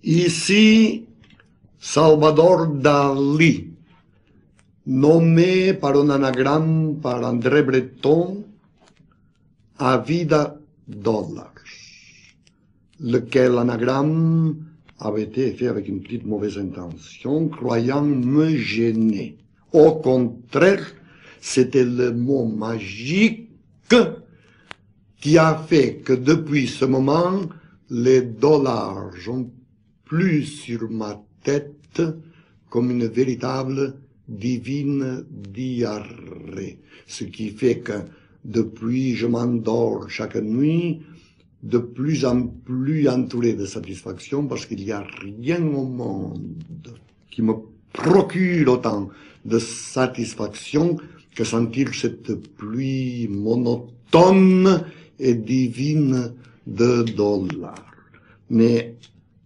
Ici, Salvador Dalí, nommé par un anagramme par André Breton à vida dollars, lequel anagramme avait été fait avec une petite mauvaise intention, croyant me gêner. Au contraire, c'était le mot magique qui a fait que depuis ce moment, les dollars ont plu sur ma tête comme une véritable divine diarrhée. Ce qui fait que depuis je m'endors chaque nuit, de plus en plus entouré de satisfaction, parce qu'il n'y a rien au monde qui me procure autant de satisfaction que sentir cette pluie monotone et divine de dollars. Mais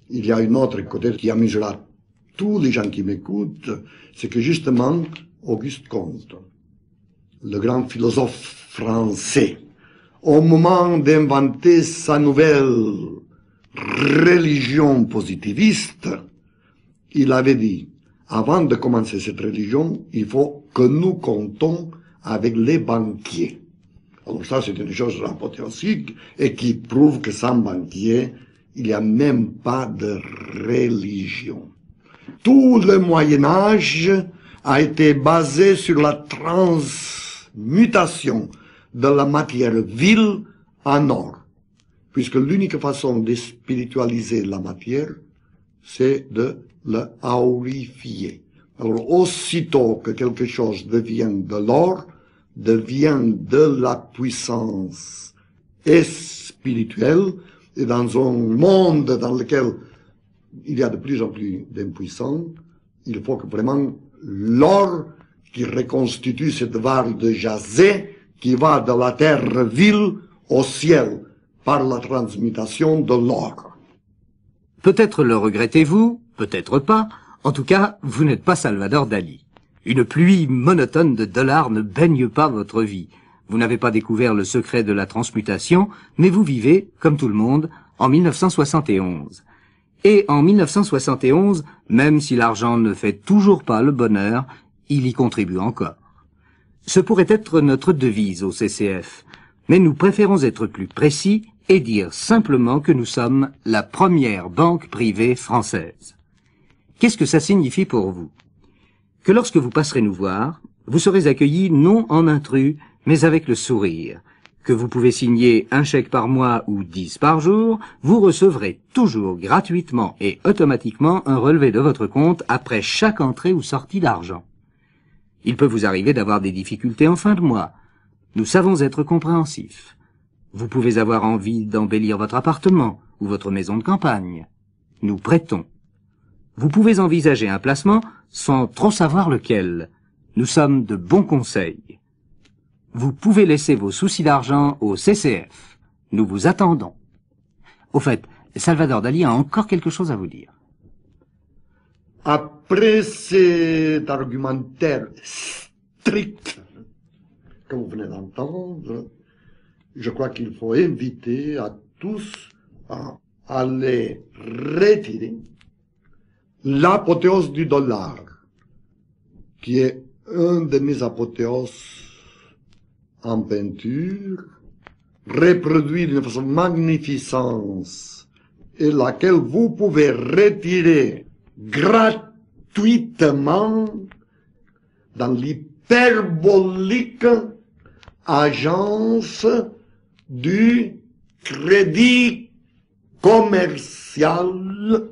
il y a une autre côté qui amusera tous les gens qui m'écoutent, c'est que justement, Auguste Comte, le grand philosophe français, au moment d'inventer sa nouvelle religion positiviste, il avait dit, avant de commencer cette religion, il faut que nous comptons avec les banquiers. Alors ça, c'est une chose apothéosique et qui prouve que sans banquiers, il n'y a même pas de religion. Tout le Moyen-Âge a été basé sur la transmutation de la matière vile en or, puisque l'unique façon de spiritualiser la matière, c'est de le aurifier. Alors, aussitôt que quelque chose devient de l'or, devient de la puissance spirituelle, et dans un monde dans lequel il y a de plus en plus d'impuissants, il faut que vraiment l'or qui reconstitue cette barre de jasé qui va de la terre vile au ciel par la transmutation de l'or. Peut-être le regrettez-vous, peut-être pas. En tout cas, vous n'êtes pas Salvador Dalí. Une pluie monotone de dollars ne baigne pas votre vie. Vous n'avez pas découvert le secret de la transmutation, mais vous vivez, comme tout le monde, en 1971. Et en 1971, même si l'argent ne fait toujours pas le bonheur, il y contribue encore. Ce pourrait être notre devise au CCF, mais nous préférons être plus précis et dire simplement que nous sommes la première banque privée française. Qu'est-ce que ça signifie pour vous? Que lorsque vous passerez nous voir, vous serez accueillis non en intrus, mais avec le sourire. Que vous pouvez signer un chèque par mois ou 10 par jour, vous recevrez toujours gratuitement et automatiquement un relevé de votre compte après chaque entrée ou sortie d'argent. Il peut vous arriver d'avoir des difficultés en fin de mois. Nous savons être compréhensifs. Vous pouvez avoir envie d'embellir votre appartement ou votre maison de campagne. Nous prêtons. Vous pouvez envisager un placement sans trop savoir lequel. Nous sommes de bons conseils. Vous pouvez laisser vos soucis d'argent au CCF. Nous vous attendons. Au fait, Salvador Dalí a encore quelque chose à vous dire. Après cet argumentaire strict que vous venez d'entendre, je crois qu'il faut inviter à tous à aller retirer l'apothéose du dollar, qui est un de mes apothéoses en peinture, reproduit d'une façon magnificence, et laquelle vous pouvez retirer gratuitement dans l'hyperbolique agence du crédit commercial